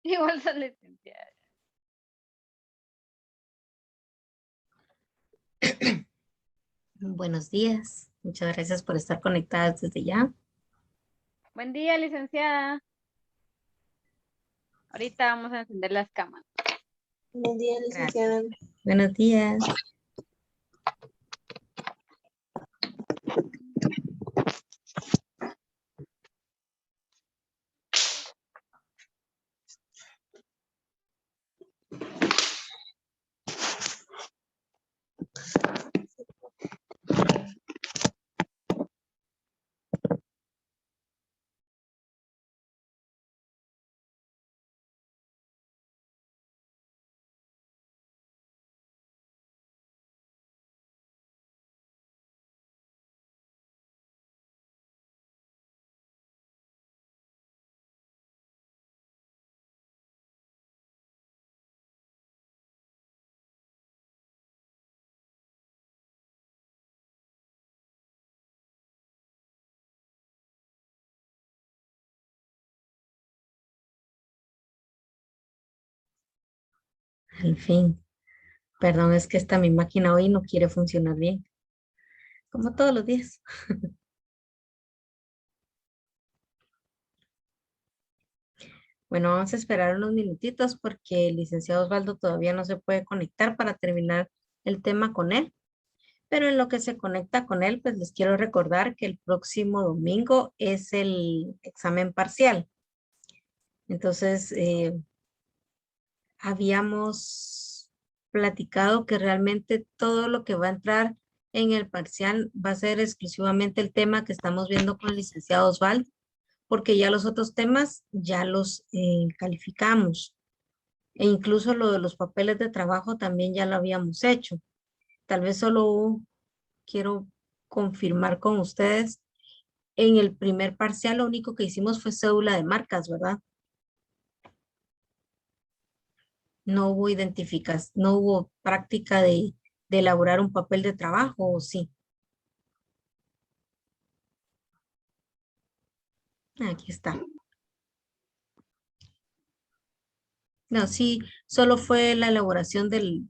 Igual son licenciadas. Buenos días. Muchas gracias por estar conectadas desde ya. Buen día, licenciada. Ahorita vamos a encender las cámaras. Buen día, licenciada. Buenos días. Al fin. Perdón, es que mi máquina hoy no quiere funcionar bien. Como todos los días. Bueno, vamos a esperar unos minutitos porque el licenciado Osvaldo todavía no se puede conectar para terminar el tema con él. Pero en lo que se conecta con él, pues les quiero recordar que el próximo domingo es el examen parcial. Entonces, habíamos platicado que realmente todo lo que va a entrar en el parcial va a ser exclusivamente el tema que estamos viendo con el licenciado Osvaldo, porque ya los otros temas ya los calificamos. E incluso lo de los papeles de trabajo también ya lo habíamos hecho. Tal vez solo quiero confirmar con ustedes. En el primer parcial lo único que hicimos fue cédula de marcas, ¿verdad? No hubo no hubo práctica de elaborar un papel de trabajo, ¿o sí? Aquí está. No, sí, solo fue la elaboración de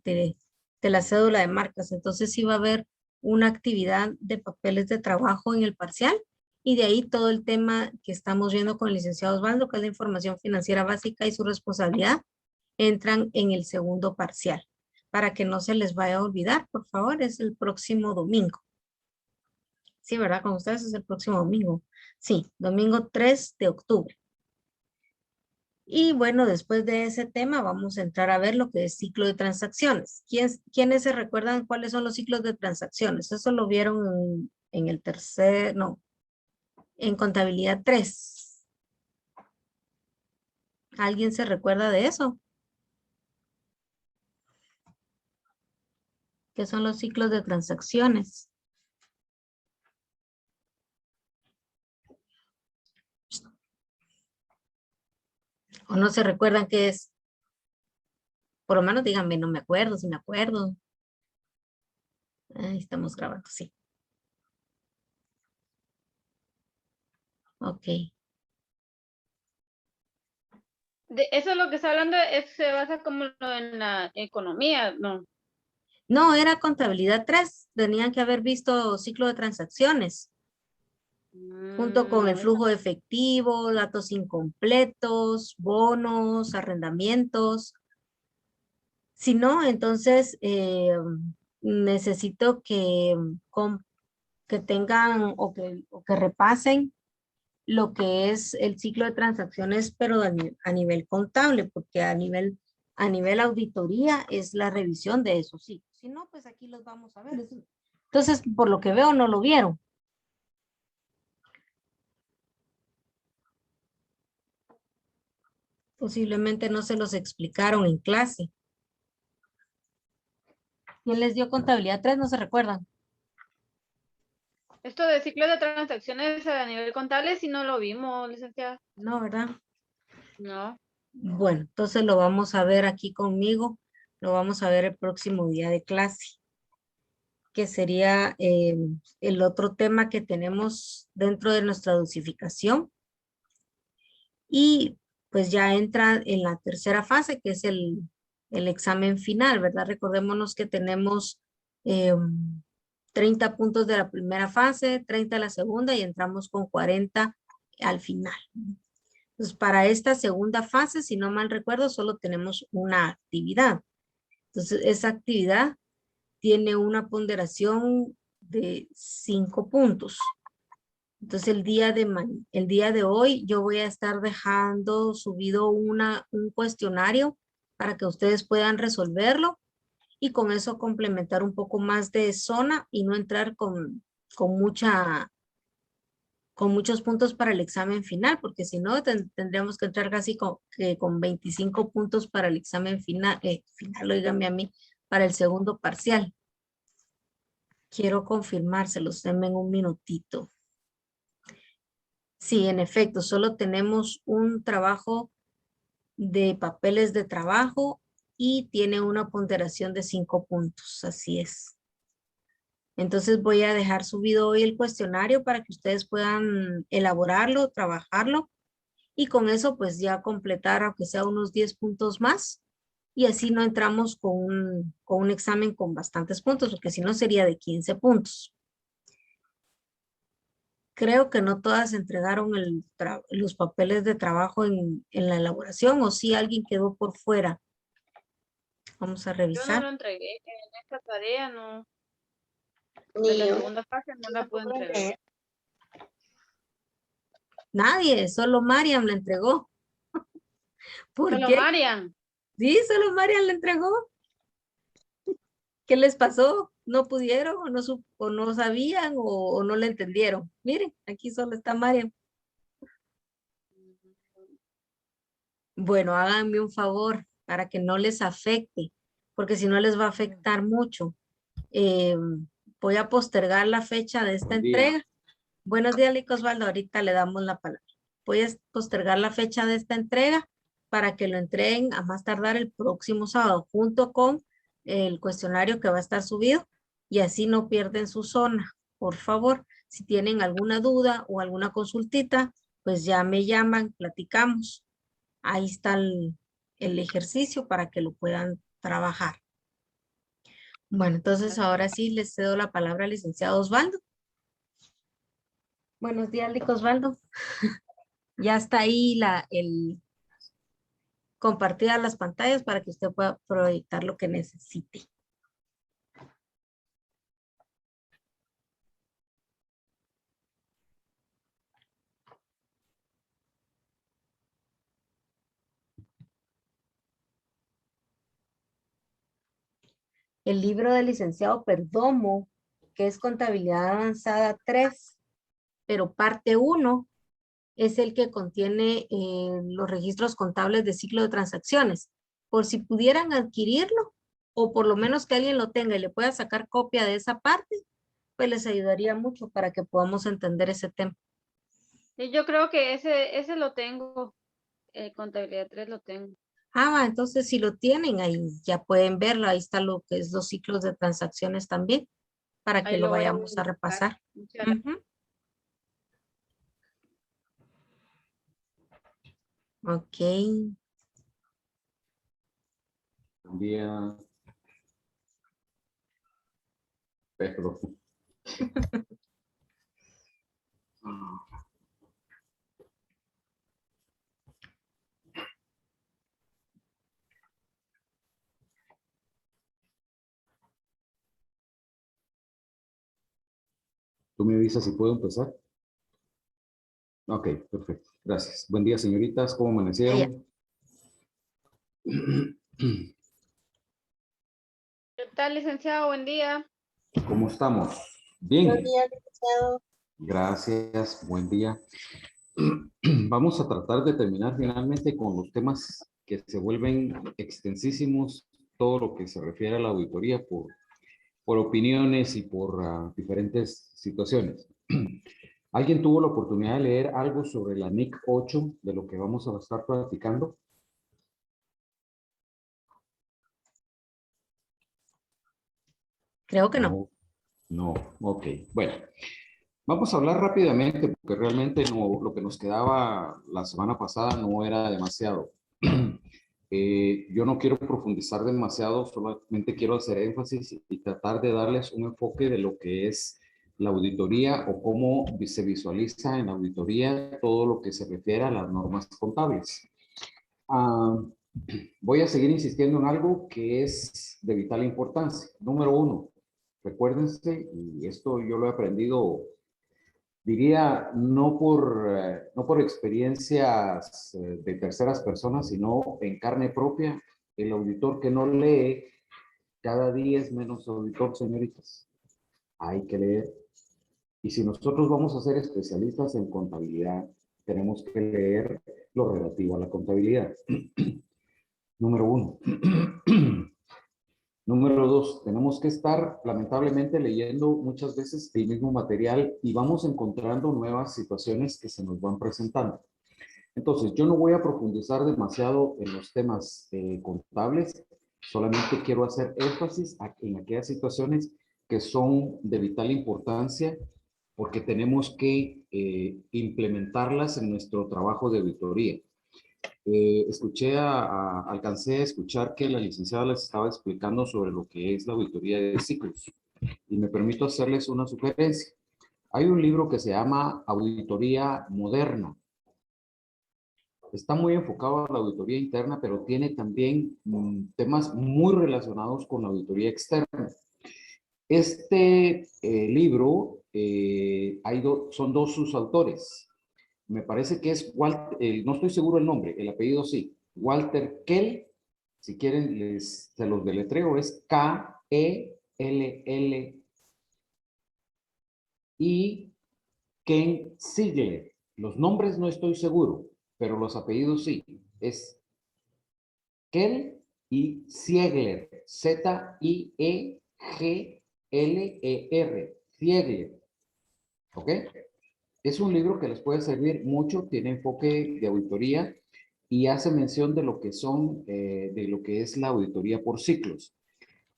la cédula de marcas. Entonces sí va a haber una actividad de papeles de trabajo en el parcial y de ahí todo el tema que estamos viendo con el licenciado Osvaldo, que es la información financiera básica y su responsabilidad, entran en el segundo parcial. Para que no se les vaya a olvidar, por favor, es el próximo domingo. Sí, ¿verdad? Con ustedes es el próximo domingo. Sí, domingo 3 de octubre. Y bueno, después de ese tema vamos a entrar a ver lo que es ciclo de transacciones. ¿Quiénes se recuerdan cuáles son los ciclos de transacciones? Eso lo vieron en el tercer, no, en contabilidad 3. ¿Alguien se recuerda de eso? ¿Qué son los ciclos de transacciones? ¿O no se recuerdan qué es? Por lo menos díganme, no me acuerdo, si me acuerdo. Ahí estamos grabando, sí. Ok. Eso es lo que está hablando, se basa como en la economía, ¿no? No, era contabilidad 3. Tenían que haber visto ciclo de transacciones. Junto con el No. flujo de efectivo, datos incompletos, bonos, arrendamientos. Si no, entonces necesito que tengan o que repasen lo que es el ciclo de transacciones, pero a nivel contable, porque a nivel auditoría es la revisión de esos ciclos. Si no, pues aquí los vamos a ver. Entonces, por lo que veo, no lo vieron. Posiblemente no se los explicaron en clase. ¿Quién les dio contabilidad 3? No se recuerdan. Esto de ciclo de transacciones a nivel contable, si no lo vimos, licenciada. No, ¿verdad? No. Bueno, entonces lo vamos a ver aquí conmigo. Lo vamos a ver el próximo día de clase, que sería el otro tema que tenemos dentro de nuestra dosificación. Y pues ya entra en la tercera fase, que es el examen final, ¿verdad? Recordémonos que tenemos 30 puntos de la primera fase, 30 de la segunda y entramos con 40 al final. Entonces, para esta segunda fase, si no mal recuerdo, solo tenemos una actividad. Entonces, esa actividad tiene una ponderación de 5 puntos. Entonces, el día de hoy yo voy a estar dejando subido un cuestionario para que ustedes puedan resolverlo y con eso complementar un poco más de zona y no entrar con muchos puntos para el examen final, porque si no tendríamos que entrar casi con 25 puntos para el examen final, oígame a mí, para el segundo parcial. Quiero confirmárselos, denme un minutito. Sí, en efecto, solo tenemos un trabajo de papeles de trabajo y tiene una ponderación de 5 puntos, así es. Entonces voy a dejar subido hoy el cuestionario para que ustedes puedan elaborarlo, trabajarlo y con eso pues ya completar aunque sea unos 10 puntos más y así no entramos con un examen con bastantes puntos porque si no sería de 15 puntos. Creo que no todas entregaron los papeles de trabajo en la elaboración o si alguien quedó por fuera. Vamos a Yo no revisar. lo entregué en esta tarea, no. Ni De la yo. segunda fase no la pude entregar. Nadie, solo Mariam la entregó. ¿Por Solo qué? Marian. Sí, solo Mariam la entregó. ¿Qué les pasó? ¿No pudieron o no sabían o no le entendieron? Miren, aquí solo está Mariam. Bueno, háganme un favor para que no les afecte, porque si no les va a afectar mucho. Eh, Voy a postergar la fecha de esta entrega. Buenos días, Lico Osvaldo. Ahorita le damos la palabra. Voy a postergar la fecha de esta entrega para que lo entreguen a más tardar el próximo sábado, junto con el cuestionario que va a estar subido y así no pierden su zona. Por favor, si tienen alguna duda o alguna consultita, pues ya me llaman, platicamos. Ahí está el ejercicio para que lo puedan trabajar. Bueno, entonces ahora sí les cedo la palabra al licenciado Osvaldo. Buenos días, Lico Osvaldo. Ya está ahí compartidas las pantallas para que usted pueda proyectar lo que necesite. El libro del licenciado Perdomo, que es Contabilidad Avanzada 3, pero parte 1 es el que contiene los registros contables de ciclo de transacciones. Por si pudieran adquirirlo, o por lo menos que alguien lo tenga y le pueda sacar copia de esa parte, pues les ayudaría mucho para que podamos entender ese tema. Y yo creo que ese lo tengo. Contabilidad 3 lo tengo. Ah, entonces si lo tienen ahí, ya pueden verlo. Ahí está lo que es los ciclos de transacciones también, para que Ahí lo lo voy a vayamos a verificar. repasar. Muchas gracias. Ujú. Ok. Buen día, Pedro. ¿Tú me avisas si puedo empezar? Ok, perfecto. Gracias. Buen día, señoritas. ¿Cómo amanecieron? ¿Qué tal, licenciado? Buen día. ¿Cómo estamos? Buenos Bien. días, licenciado. Gracias. Buen día. Vamos a tratar de terminar finalmente con los temas que se vuelven extensísimos, todo lo que se refiere a la auditoría por opiniones y por diferentes situaciones. ¿Alguien tuvo la oportunidad de leer algo sobre la NIC 8 de lo que vamos a estar platicando? Creo que no. No, ok. Bueno, Vamos a hablar rápidamente porque realmente lo que nos quedaba la semana pasada no era demasiado. Yo no quiero profundizar demasiado, solamente quiero hacer énfasis y tratar de darles un enfoque de lo que es la auditoría o cómo se visualiza en la auditoría todo lo que se refiere a las normas contables. Voy a seguir insistiendo en algo que es de vital importancia. Número uno, recuérdense, y esto yo lo he aprendido, diría, no por experiencias de terceras personas, sino en carne propia. El auditor que no lee, cada día es menos auditor, señoritas. Hay que leer. Y si nosotros vamos a ser especialistas en contabilidad, tenemos que leer lo relativo a la contabilidad. Número uno. Número dos, tenemos que estar lamentablemente leyendo muchas veces el mismo material y vamos encontrando nuevas situaciones que se nos van presentando. Entonces, yo no voy a profundizar demasiado en los temas contables, solamente quiero hacer énfasis en aquellas situaciones que son de vital importancia porque tenemos que implementarlas en nuestro trabajo de auditoría. Alcancé a escuchar que la licenciada les estaba explicando sobre lo que es la auditoría de ciclos y me permito hacerles una sugerencia. Hay un libro que se llama Auditoría Moderna. Está muy enfocado a la auditoría interna, pero tiene también temas muy relacionados con la auditoría externa. Este libro, son dos sus autores. Me parece que es Walter, no estoy seguro el nombre, el apellido sí, Walter Kell, si quieren se los deletreo, es K-E-L-L y Ken Ziegler. Los nombres no estoy seguro, pero los apellidos sí, es Kell y Ziegler, Z-I-E-G-L-E-R, Ziegler, ¿ok? Es un libro que les puede servir mucho, tiene enfoque de auditoría y hace mención de lo que de lo que es la auditoría por ciclos.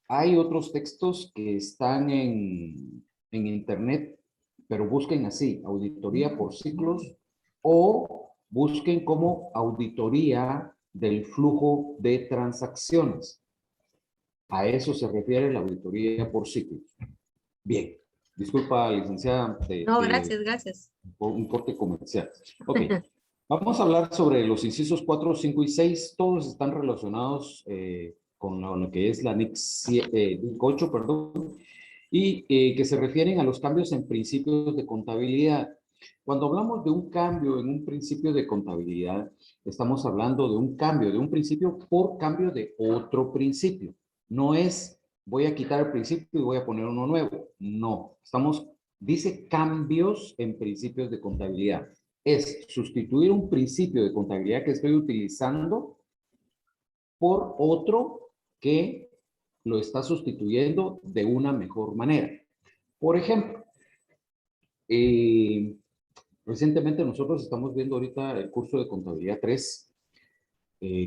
Hay otros textos que están en internet, pero busquen así, auditoría por ciclos o busquen como auditoría del flujo de transacciones. A eso se refiere la auditoría por ciclos. Bien. Disculpa, licenciada, No, gracias, gracias. un corte comercial. Ok, vamos a hablar sobre los incisos 4, 5 y 6. Todos están relacionados con lo que es la NIC 8, perdón, y que se refieren a los cambios en principios de contabilidad. Cuando hablamos de un cambio en un principio de contabilidad, estamos hablando de un cambio de un principio por cambio de otro principio. No es voy a quitar el principio y voy a poner uno nuevo. No, dice cambios en principios de contabilidad. Es sustituir un principio de contabilidad que estoy utilizando por otro que lo está sustituyendo de una mejor manera. Por ejemplo, recientemente nosotros estamos viendo ahorita el curso de contabilidad 3,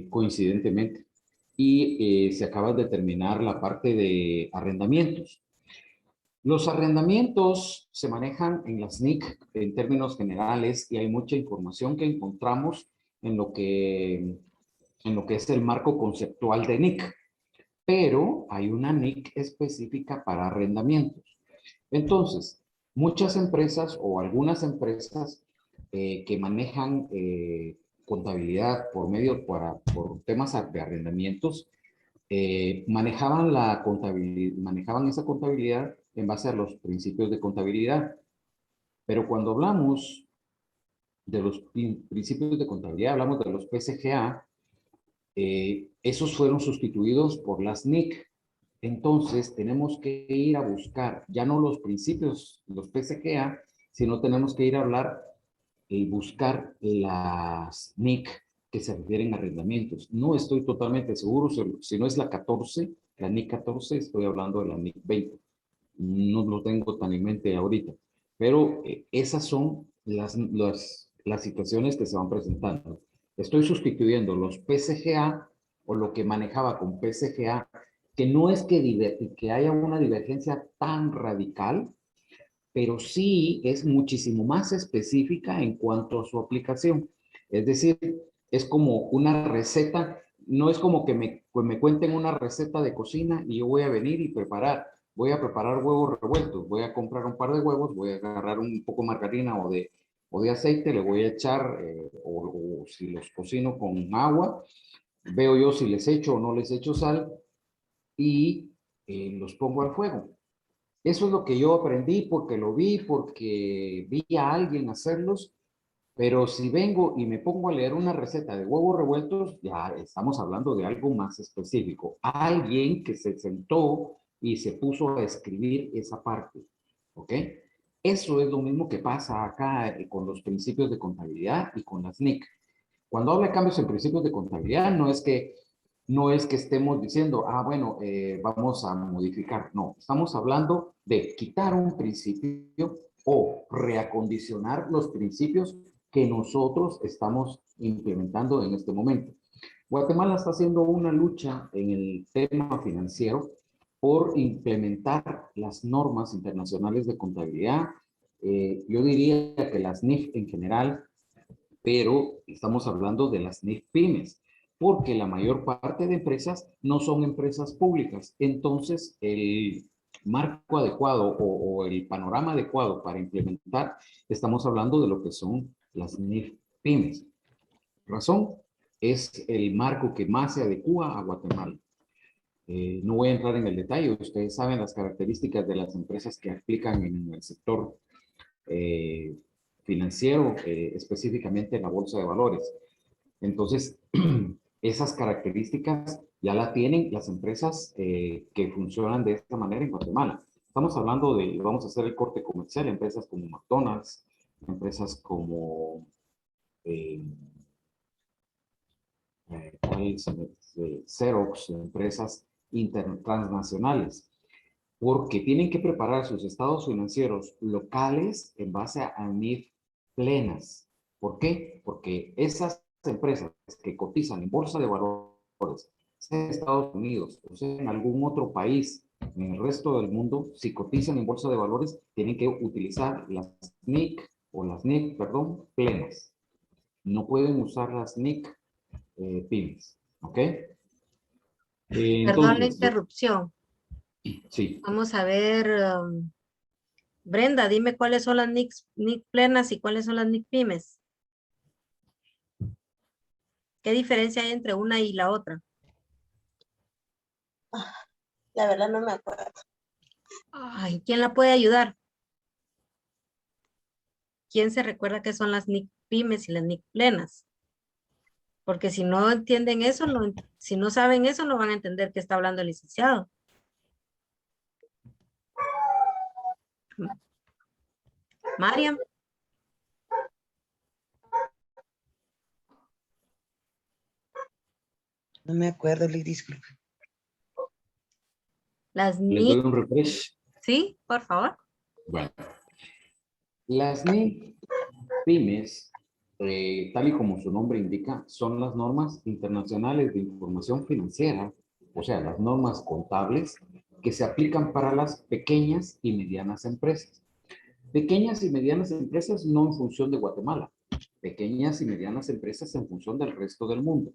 coincidentemente, y se acaba de terminar la parte de arrendamientos. Los arrendamientos se manejan en las NIC en términos generales y hay mucha información que encontramos en lo que es el marco conceptual de NIC, pero hay una NIC específica para arrendamientos. Entonces, muchas empresas o algunas empresas que manejan contabilidad por temas de arrendamientos, manejaban esa contabilidad en base a los principios de contabilidad. Pero cuando hablamos de los principios de contabilidad, hablamos de los PCGA, esos fueron sustituidos por las NIC. Entonces, tenemos que ir a buscar, ya no los principios, los PCGA, sino tenemos que ir a hablar y buscar las NIC que se refieren a arrendamientos. No estoy totalmente seguro, si no es la 14, la NIC 14, estoy hablando de la NIC 20. No lo tengo tan en mente ahorita, pero esas son las situaciones que se van presentando. Estoy sustituyendo los PCGA o lo que manejaba con PCGA, que no es que haya una divergencia tan radical, pero sí es muchísimo más específica en cuanto a su aplicación. Es decir, es como una receta, no es como que me cuenten una receta de cocina y yo voy a venir y voy a preparar huevos revueltos, voy a comprar un par de huevos, voy a agarrar un poco de margarina o de aceite, le voy a echar, o si los cocino con agua, veo yo si les echo o no les echo sal y los pongo al fuego. Eso es lo que yo aprendí porque lo vi, porque vi a alguien hacerlos, pero si vengo y me pongo a leer una receta de huevos revueltos, ya estamos hablando de algo más específico. Alguien que se sentó y se puso a escribir esa parte, ¿ok? Eso es lo mismo que pasa acá con los principios de contabilidad y con las NIC. Cuando habla de cambios en principios de contabilidad, no es que estemos diciendo, bueno, vamos a modificar. No, estamos hablando de quitar un principio o reacondicionar los principios que nosotros estamos implementando en este momento. Guatemala está haciendo una lucha en el tema financiero por implementar las normas internacionales de contabilidad. Yo diría que las NIF en general, pero estamos hablando de las NIF pymes, porque la mayor parte de empresas no son empresas públicas. Entonces, el marco adecuado o el panorama adecuado para implementar, estamos hablando de lo que son las NIF pymes. Razón, es el marco que más se adecua a Guatemala. No voy a entrar en el detalle, ustedes saben las características de las empresas que aplican en el sector financiero, específicamente en la bolsa de valores. Entonces, esas características ya la tienen las empresas que funcionan de esta manera en Guatemala. Estamos hablando de, vamos a hacer el corte comercial, empresas como McDonald's, empresas como Xerox, empresas transnacionales, porque tienen que preparar sus estados financieros locales en base a NIF plenas. ¿Por qué? Porque esas empresas que cotizan en bolsa de valores, sea en Estados Unidos o sea en algún otro país, en el resto del mundo, si cotizan en bolsa de valores, tienen que utilizar las NIC o las NIC, perdón, plenas. No pueden usar las NIC pymes, ¿ok? Perdón la Entonces, interrupción. sí. Vamos a ver, Brenda, dime cuáles son las NIC plenas y cuáles son las NIC pymes. ¿Qué diferencia hay entre una y la otra? La verdad no me acuerdo. Ay, ¿quién la puede ayudar? ¿Quién se recuerda qué son las NIC pymes y las NIC plenas? Porque si no entienden eso, si no saben eso, no van a entender qué está hablando el licenciado. Mariam. No me acuerdo, le disculpe. Las Les doy NIC. un refresh. Sí, por favor. Bueno, las NIC pymes, tal y como su nombre indica, son las normas internacionales de información financiera, o sea, las normas contables que se aplican para las pequeñas y medianas empresas. Pequeñas y medianas empresas no en función de Guatemala, pequeñas y medianas empresas en función del resto del mundo.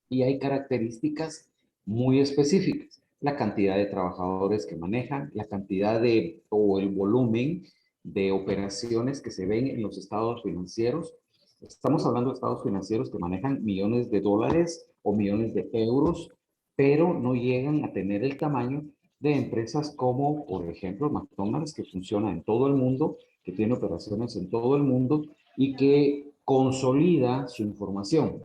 Y hay características muy específicas. La cantidad de trabajadores que manejan, la cantidad de, o el volumen de operaciones que se ven en los estados financieros. Estamos hablando de estados financieros que manejan millones de dólares o millones de euros, pero no llegan a tener el tamaño de empresas como, por ejemplo, McDonald's, que funciona en todo el mundo, que tiene operaciones en todo el mundo y que consolida su información.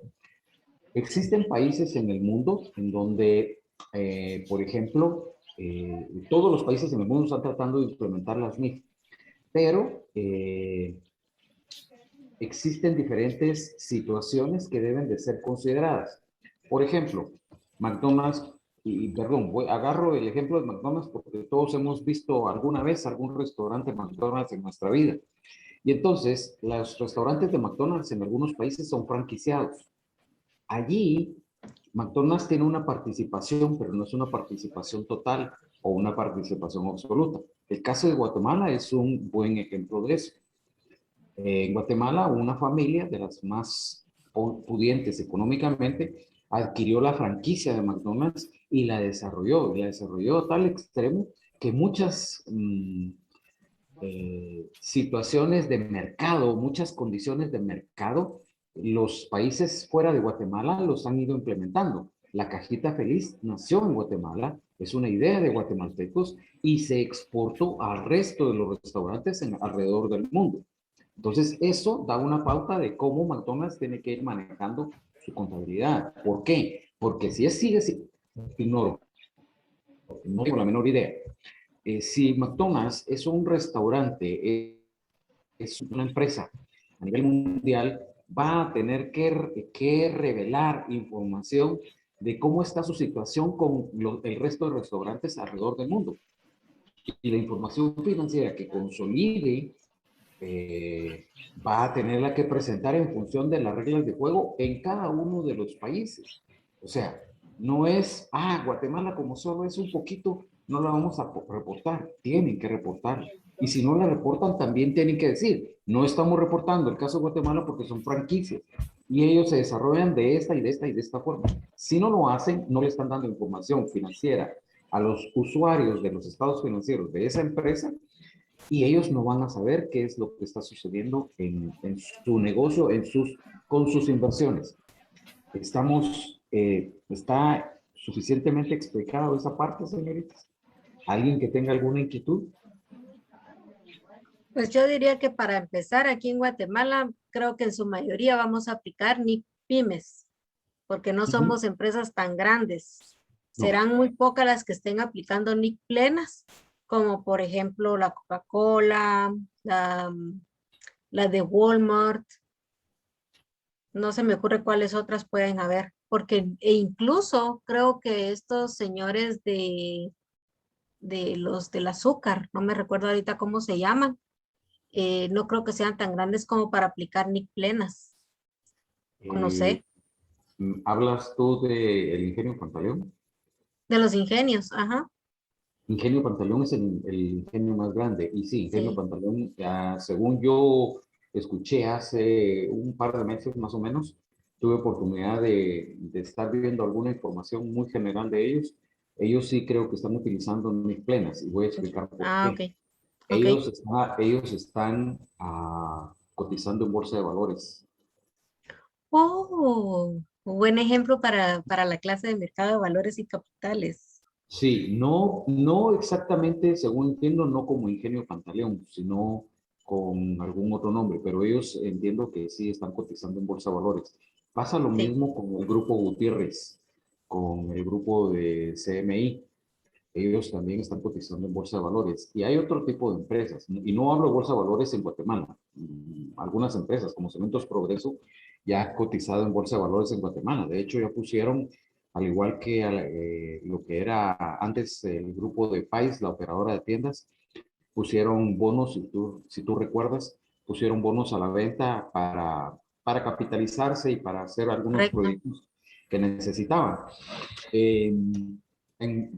Existen países en el mundo en donde, por ejemplo, todos los países en el mundo están tratando de implementar las NIF, pero existen diferentes situaciones que deben de ser consideradas. Por ejemplo, McDonald's, perdón, agarro el ejemplo de McDonald's porque todos hemos visto alguna vez algún restaurante McDonald's en nuestra vida. Y entonces, los restaurantes de McDonald's en algunos países son franquiciados. Allí, McDonald's tiene una participación, pero no es una participación total o una participación absoluta. El caso de Guatemala es un buen ejemplo de eso. En Guatemala, una familia de las más pudientes económicamente adquirió la franquicia de McDonald's y la desarrolló a tal extremo que muchas situaciones de mercado, muchas condiciones de mercado, los países fuera de Guatemala los han ido implementando. La cajita feliz nació en Guatemala, es una idea de guatemaltecos y se exportó al resto de los restaurantes alrededor del mundo. Entonces, eso da una pauta de cómo McDonald's tiene que ir manejando su contabilidad. ¿Por qué? Porque si es sigue, ignoro, no tengo la menor idea. Si McDonald's es un restaurante, es una empresa a nivel mundial, va a tener que revelar información de cómo está su situación con el resto de restaurantes alrededor del mundo. Y la información financiera que consolide va a tenerla que presentar en función de las reglas de juego en cada uno de los países. O sea, no es, Guatemala como solo es un poquito, no la vamos a reportar. Tienen que reportar. Y si no la reportan, también tienen que decir, no estamos reportando el caso de Guatemala porque son franquicias. Y ellos se desarrollan de esta y de esta y de esta forma. Si no lo hacen, no le están dando información financiera a los usuarios de los estados financieros de esa empresa y ellos no van a saber qué es lo que está sucediendo en su negocio, con sus inversiones. ¿Está suficientemente explicado esa parte, señoritas? ¿Alguien que tenga alguna inquietud? Pues yo diría que para empezar aquí en Guatemala, creo que en su mayoría vamos a aplicar NIC pymes, porque no somos empresas tan grandes. No. Serán muy pocas las que estén aplicando NIC plenas, como por ejemplo la Coca-Cola, la de Walmart. No se me ocurre cuáles otras pueden haber, porque e incluso creo que estos señores de los del azúcar, no me recuerdo ahorita cómo se llaman, no creo que sean tan grandes como para aplicar NIC plenas. O no sé, ¿Hablas tú del Ingenio Pantaleón? de los ingenios, ajá, Ingenio Pantaleón es el ingenio más grande. Y sí, Ingenio sí. Pantaleón, según yo escuché hace un par de meses más o menos, tuve oportunidad de estar viendo alguna información muy general de ellos. Ellos sí creo que están utilizando NIC plenas y voy a explicar por Ah, qué. ok, ok. Ellos están cotizando en bolsa de valores. Oh, un buen ejemplo para la clase de mercado de valores y capitales. Sí, no exactamente, según entiendo, no como Ingenio Pantaleón, sino con algún otro nombre, pero ellos entiendo que sí están cotizando en bolsa de valores. Pasa lo Sí, mismo con el grupo Gutiérrez, con el grupo de CMI. Ellos también están cotizando en bolsa de valores. Y hay otro tipo de empresas, y no hablo de bolsa de valores en Guatemala. Algunas empresas como Cementos Progreso ya han cotizado en bolsa de valores en Guatemala. De hecho, ya pusieron, al igual que lo que era antes el grupo de Pais, la operadora de tiendas, pusieron bonos, si tú recuerdas, pusieron bonos a la venta para capitalizarse y para hacer algunos correcto. proyectos que necesitaban.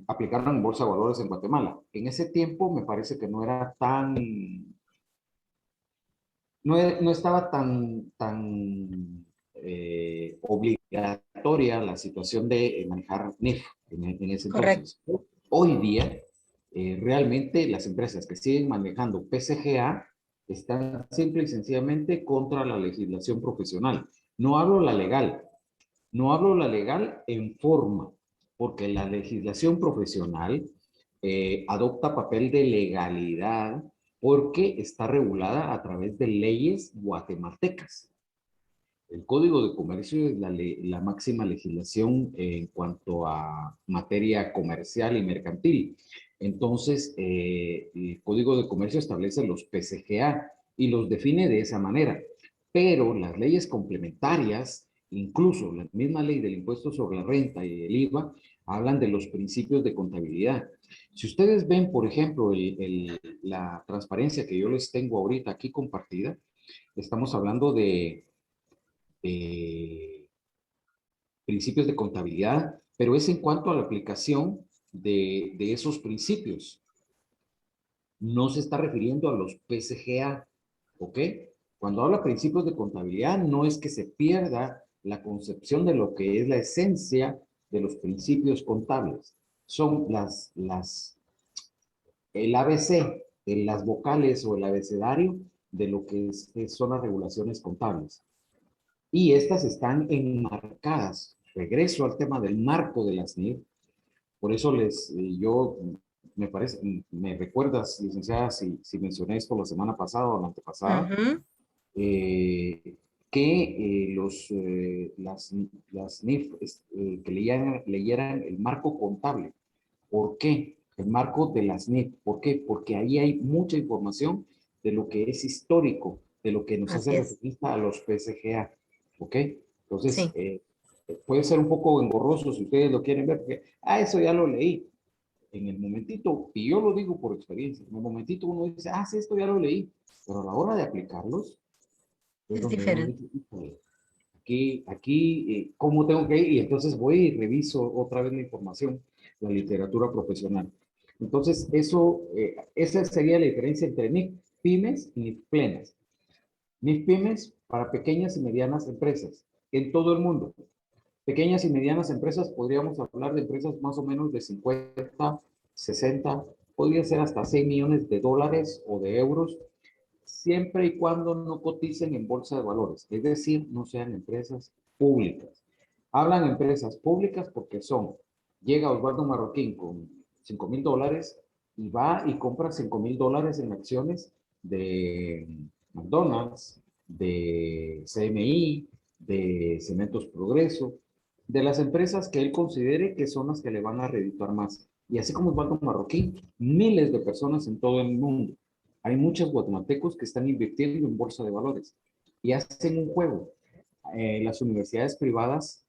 Aplicaron en bolsa de valores en Guatemala. En ese tiempo me parece que no era tan, no estaba tan obligatoria la situación de manejar NIF en ese Correcto. entonces. Hoy día, realmente las empresas que siguen manejando PCGA están simple y sencillamente contra la legislación profesional. No hablo la legal, no hablo la legal en forma, porque la legislación profesional adopta papel de legalidad porque está regulada a través de leyes guatemaltecas. El Código de Comercio es la máxima legislación en cuanto a materia comercial y mercantil. Entonces, el Código de Comercio establece los PCGA y los define de esa manera. Pero las leyes complementarias, incluso la misma ley del impuesto sobre la renta y el IVA, hablan de los principios de contabilidad. Si ustedes ven, por ejemplo, la transparencia que yo les tengo ahorita aquí compartida, estamos hablando de principios de contabilidad, pero es en cuanto a la aplicación de esos principios. no se está refiriendo a los PCGA, ¿ok? Cuando habla principios de contabilidad, no es que se pierda la concepción de lo que es la esencia de los principios contables. Son el ABC, las vocales o el abecedario de lo que son las regulaciones contables. Y estas están enmarcadas. Regreso al tema del marco de las NIF. Por eso me parece, me recuerdas, licenciada, si mencioné esto la semana pasada o la antepasada, que las NIF que leyeran el marco contable. ¿Por qué? El marco de las NIF. ¿Por qué? Porque ahí hay mucha información de lo que es histórico, de lo que nos hace referencia a los PCGA. ¿Ok? Entonces, Sí. puede ser un poco engorroso si ustedes lo quieren ver, porque, eso ya lo leí. En el momentito, y yo lo digo por experiencia, en el momentito uno dice, sí, esto ya lo leí, pero a la hora de aplicarlos, es Es donde uno diferente. dice, "Híjole, aquí, ¿cómo tengo que ir?" Y entonces voy y reviso otra vez la información, la literatura profesional. Entonces, esa sería la diferencia entre NIF pymes y NIF plenas. NIF pymes para pequeñas y medianas empresas en todo el mundo. Pequeñas y medianas empresas, podríamos hablar de empresas más o menos de 50, 60, podría ser hasta 6 millones de dólares o de euros, siempre y cuando no coticen en bolsa de valores, es decir, no sean empresas públicas. Hablan empresas públicas porque llega Osvaldo Marroquín con $5,000 y va y compra $5,000 en acciones de McDonald's, de CMI, de Cementos Progreso, de las empresas que él considere que son las que le van a redituar más. Y así como Osvaldo Marroquín, miles de personas en todo el mundo. Hay muchos guatemaltecos que están invirtiendo en bolsa de valores y hacen un juego. Las universidades privadas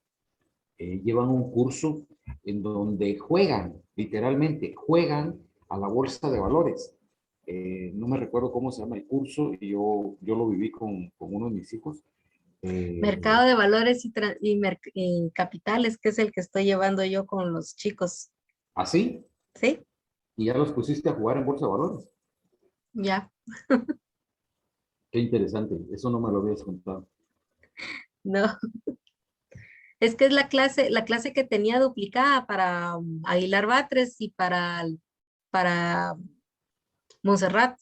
llevan un curso en donde juegan, literalmente juegan a la bolsa de valores. No me recuerdo cómo se llama el curso y yo lo viví con uno de mis hijos. Mercado de valores y capitales, que es el que estoy llevando yo con los chicos. ¿Así? ¿Sí? Y ya los pusiste a jugar en bolsa de valores. Ya. Qué interesante, eso no me lo habías contado. No. Es que es la clase que tenía duplicada para Aguilar Batres y para Montserrat,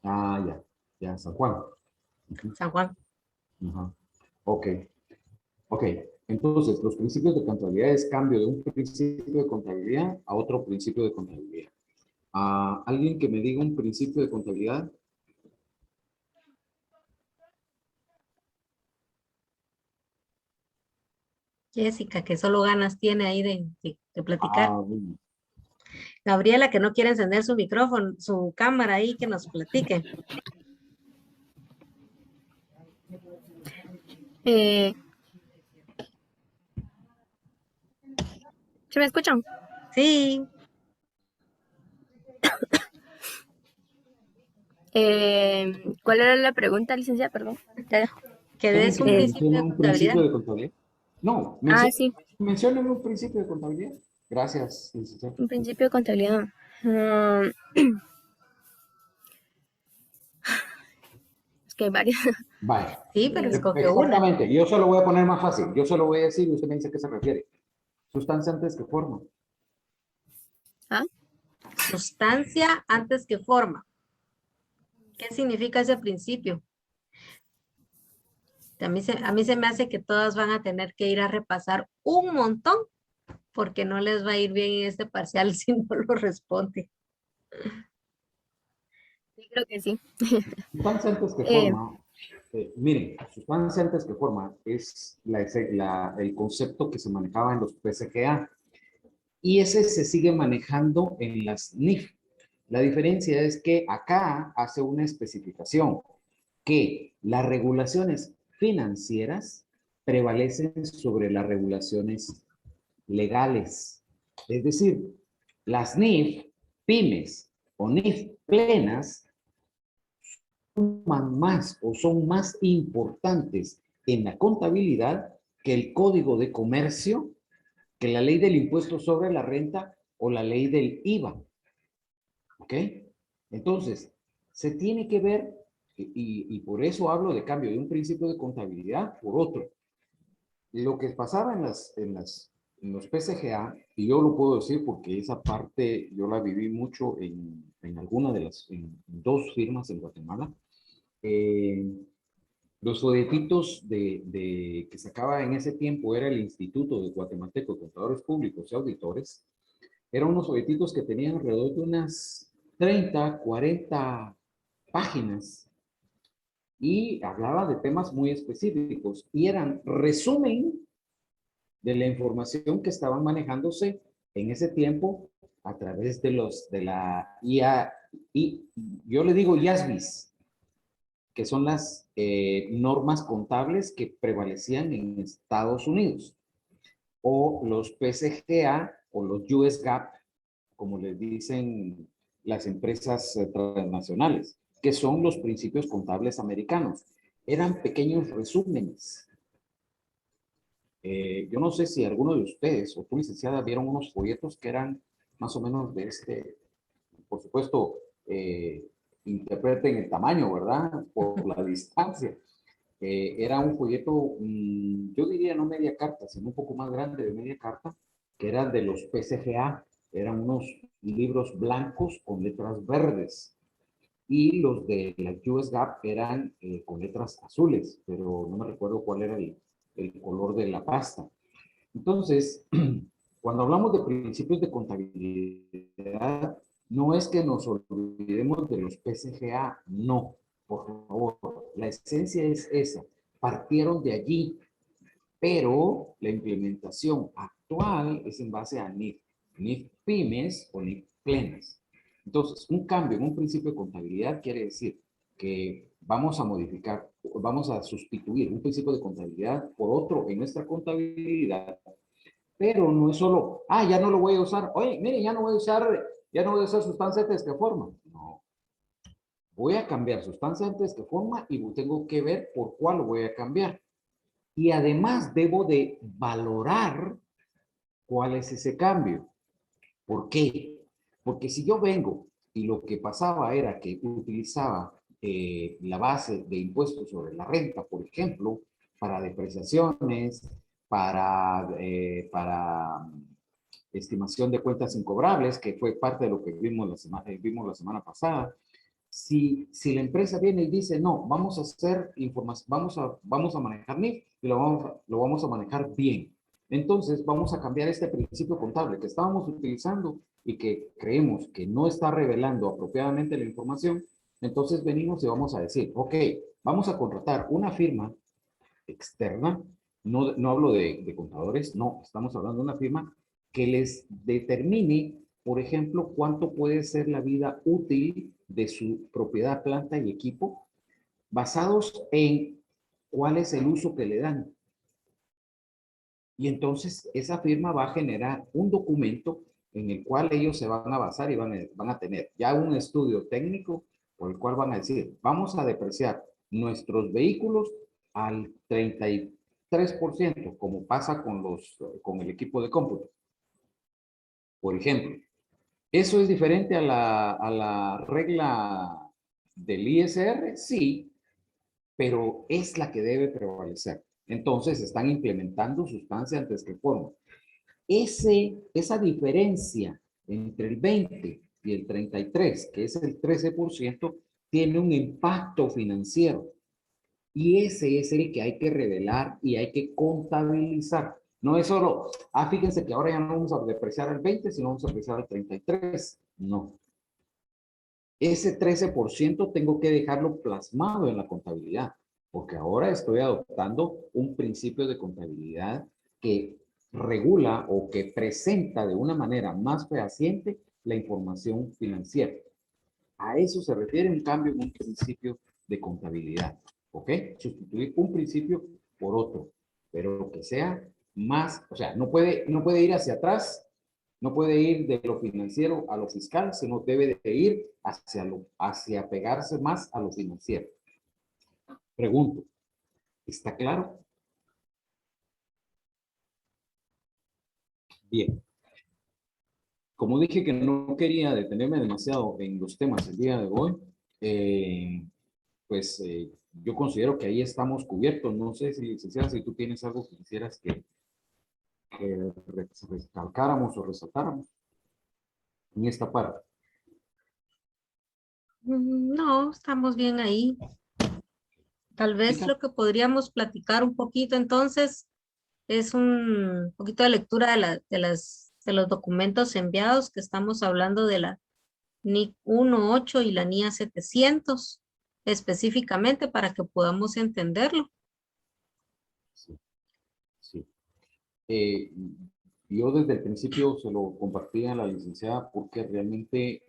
Ya, San Juan. San Juan. Ajá. Ok. Entonces, los principios de contabilidad es cambio de un principio de contabilidad a otro principio de contabilidad. ¿Alguien que me diga un principio de contabilidad? Jessica, que solo ganas tiene ahí de platicar. Bueno. Gabriela, que no quiere encender su micrófono, su cámara ahí, que nos platique. ¿Se me escuchan? Sí, ¿Cuál era la pregunta, licenciada? Perdón. que des un ¿Que principio mencione de un contabilidad. principio de contabilidad? No, Sí, mencióneme un principio de contabilidad. Gracias, licenciado. un principio de contabilidad. Es que hay varios. Vale. Sí, pero escoge una. Exactamente. Yo se lo voy a poner más fácil. Yo se lo voy a decir y usted me dice a qué se refiere. Sustancia antes que forma. Sustancia antes que forma. ¿Qué significa ese principio? A mí se me hace que todas van a tener que ir a repasar un montón porque no les va a ir bien en este parcial si no lo responde. Sí, creo que sí. Sustancia antes que forma. Miren, sustancia antes que forma es el concepto que se manejaba en los PCGA y ese se sigue manejando en las NIF. La diferencia es que acá hace una especificación que las regulaciones financieras prevalecen sobre las regulaciones legales. Es decir, las NIF, pymes o NIF plenas suman más o son más importantes en la contabilidad que el Código de Comercio, que la ley del impuesto sobre la renta o la ley del IVA. ¿Ok? Entonces, se tiene que ver, y por eso hablo de cambio de un principio de contabilidad por otro. Lo que pasaba en los PCGA, y yo lo puedo decir porque esa parte yo la viví mucho en alguna de en dos firmas en Guatemala. Los folleticos que sacaba en ese tiempo era el Instituto de Guatemalteco de Contadores Públicos y Auditores. Eran unos folleticos que tenían alrededor de unas 30, 40 páginas y hablaba de temas muy específicos y eran resumen de la información que estaban manejándose en ese tiempo a través de la IA, y yo le digo IASBIS, que son las normas contables que prevalecían en Estados Unidos, o los PCGA o los US GAAP, como les dicen las empresas transnacionales, que son los principios contables americanos. Eran pequeños resúmenes. Yo no sé si alguno de ustedes o tu licenciada vieron unos folletos que eran más o menos de por supuesto, interpreten el tamaño, ¿verdad? Por la distancia. Era un folleto, yo diría no media carta, sino un poco más grande de media carta, que eran de los PCGA. Eran unos libros blancos con letras verdes. Y los de la US GAAP eran con letras azules, pero no me recuerdo cuál era el color de la pasta. Entonces, cuando hablamos de principios de contabilidad, no es que nos olvidemos de los PCGA, no, por favor, la esencia es esa, partieron de allí, pero la implementación actual es en base a NIF pymes o NIF plenas. Entonces, un cambio en un principio de contabilidad quiere decir que vamos a modificar, vamos a sustituir un principio de contabilidad por otro en nuestra contabilidad, pero no es solo, ya no lo voy a usar, oye, mire, ya no voy a usar sustancia antes que forma. No, voy a cambiar sustancia antes que forma y tengo que ver por cuál lo voy a cambiar. Y además debo de valorar cuál es ese cambio. ¿Por qué? Porque si yo vengo y lo que pasaba era que utilizaba la base de impuestos sobre la renta, por ejemplo, para depreciaciones, para estimación de cuentas incobrables, que fue parte de lo que vimos la semana pasada. Si la empresa viene y dice, no, vamos a hacer información, vamos a manejar NIF y lo vamos a manejar bien. Entonces, vamos a cambiar este principio contable que estábamos utilizando y que creemos que no está revelando apropiadamente la información. Entonces, venimos y vamos a decir, ok, vamos a contratar una firma externa, no hablo de contadores, no, estamos hablando de una firma que les determine, por ejemplo, cuánto puede ser la vida útil de su propiedad, planta y equipo, basados en cuál es el uso que le dan. Y entonces esa firma va a generar un documento en el cual ellos se van a basar y van a tener ya un estudio técnico por el cual van a decir, vamos a depreciar nuestros vehículos al 33%, como pasa con el equipo de cómputo. Por ejemplo, ¿eso es diferente a la regla del ISR? Sí, pero es la que debe prevalecer. Entonces, están implementando sustancia antes que forma. Esa diferencia entre el 20 y el 33, que es el 13%, tiene un impacto financiero. Y ese es el que hay que revelar y hay que contabilizar. No es solo, fíjense que ahora ya no vamos a depreciar el 20, sino vamos a depreciar el 33. No. Ese 13% tengo que dejarlo plasmado en la contabilidad, porque ahora estoy adoptando un principio de contabilidad que regula o que presenta de una manera más fehaciente la información financiera. A eso se refiere un cambio en un principio de contabilidad. ¿Ok? Sustituir un principio por otro, pero que sea más, o sea, no puede ir hacia atrás, no puede ir de lo financiero a lo fiscal, sino debe de ir hacia pegarse más a lo financiero. Pregunto, ¿está claro? Bien. Como dije que no quería detenerme demasiado en los temas el día de hoy, pues yo considero que ahí estamos cubiertos. No sé si, licenciada, si tú tienes algo que quisieras que recalcáramos o resaltáramos en esta parte. No, estamos bien ahí. Tal vez Chica. lo que podríamos platicar un poquito entonces es un poquito de lectura de los documentos enviados que estamos hablando de la NIC 1.8 y la NIA 700 específicamente para que podamos entenderlo. Sí, sí. Yo desde el principio se lo compartí a la licenciada porque realmente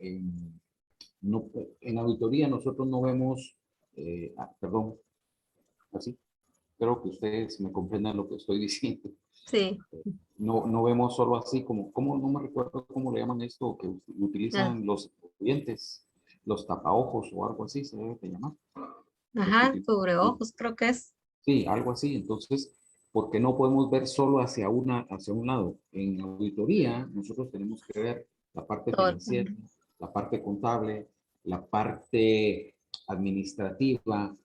no, en auditoría nosotros no vemos, perdón, así, creo que ustedes me comprendan lo que estoy diciendo. Sí. No vemos solo así como, no me recuerdo cómo le llaman esto, que Ah, utilizan los dientes, los tapaojos o algo así se debe de llamar. ajá, sobre ojos creo que es. Sí, algo así. Entonces, porque no podemos ver solo hacia un lado. En auditoría, nosotros tenemos que ver la parte Todo. financiera, la parte contable, la parte administrativa,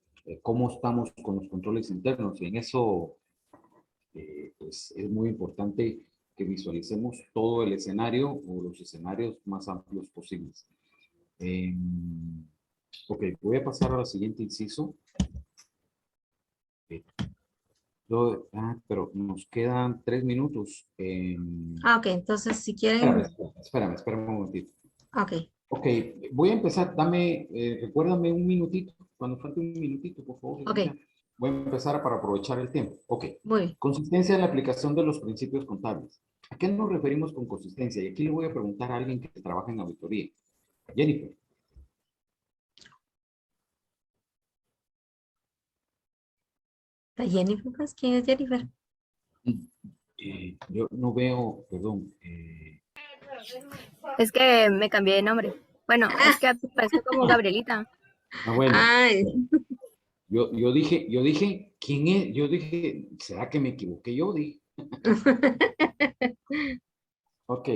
cómo estamos con los controles internos. Y en eso, pues, es muy importante que visualicemos todo el escenario o los escenarios más amplios posibles. Ok, voy a pasar a la siguiente inciso. Pero nos quedan 3 minutos. Ah, ok, entonces si Espérame, quieren, espérame un momentito. ok, Ok, voy a empezar. Recuérdame un minutito. Cuando falte un minutito, por favor. ok, licenciada. Voy a empezar para aprovechar el tiempo. Ok. muy bien. Consistencia en la aplicación de los principios contables. ¿A qué nos referimos con consistencia? Y aquí le voy a preguntar a alguien que trabaja en auditoría. Jennifer. ¿La Jennifer? Pues, ¿quién es Jennifer? Yo no veo, perdón. Es que me cambié de nombre. Bueno, es que parezco como Gabrielita. Bueno. Ay, Yo dije, ¿quién es? Yo dije, ¿será que me equivoqué? Yo dije. Ok.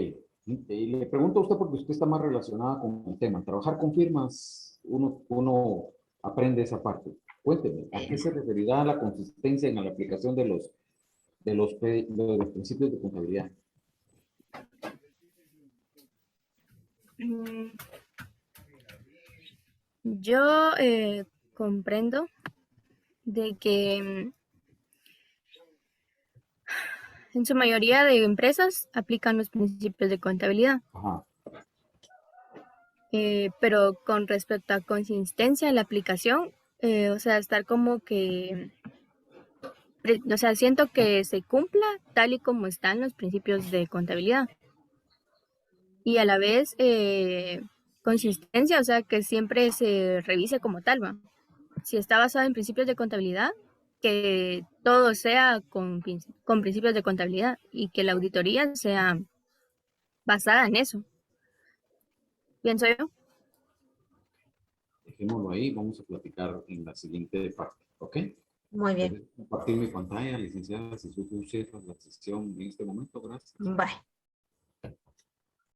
Y le pregunto a usted porque usted está más relacionada con el tema. Trabajar con firmas, uno aprende esa parte. Cuénteme, ¿a qué se referirá la consistencia en la aplicación de los principios de contabilidad? Mm, Yo comprendo de que en su mayoría de empresas aplican los principios de contabilidad, Ajá. pero con respecto a consistencia en la aplicación, o sea, estar como que, o sea, siento que se cumpla tal y como están los principios de contabilidad. Y a la vez consistencia, o sea, que siempre se revise como tal, ¿va? Si está basado en principios de contabilidad, que todo sea con principios de contabilidad y que la auditoría sea basada en eso, pienso yo. Dejémoslo ahí, vamos a platicar en la siguiente parte, ¿ok? muy bien. Entonces, compartir mi pantalla, licenciada, si usted usa la sesión en este momento, gracias. Bye.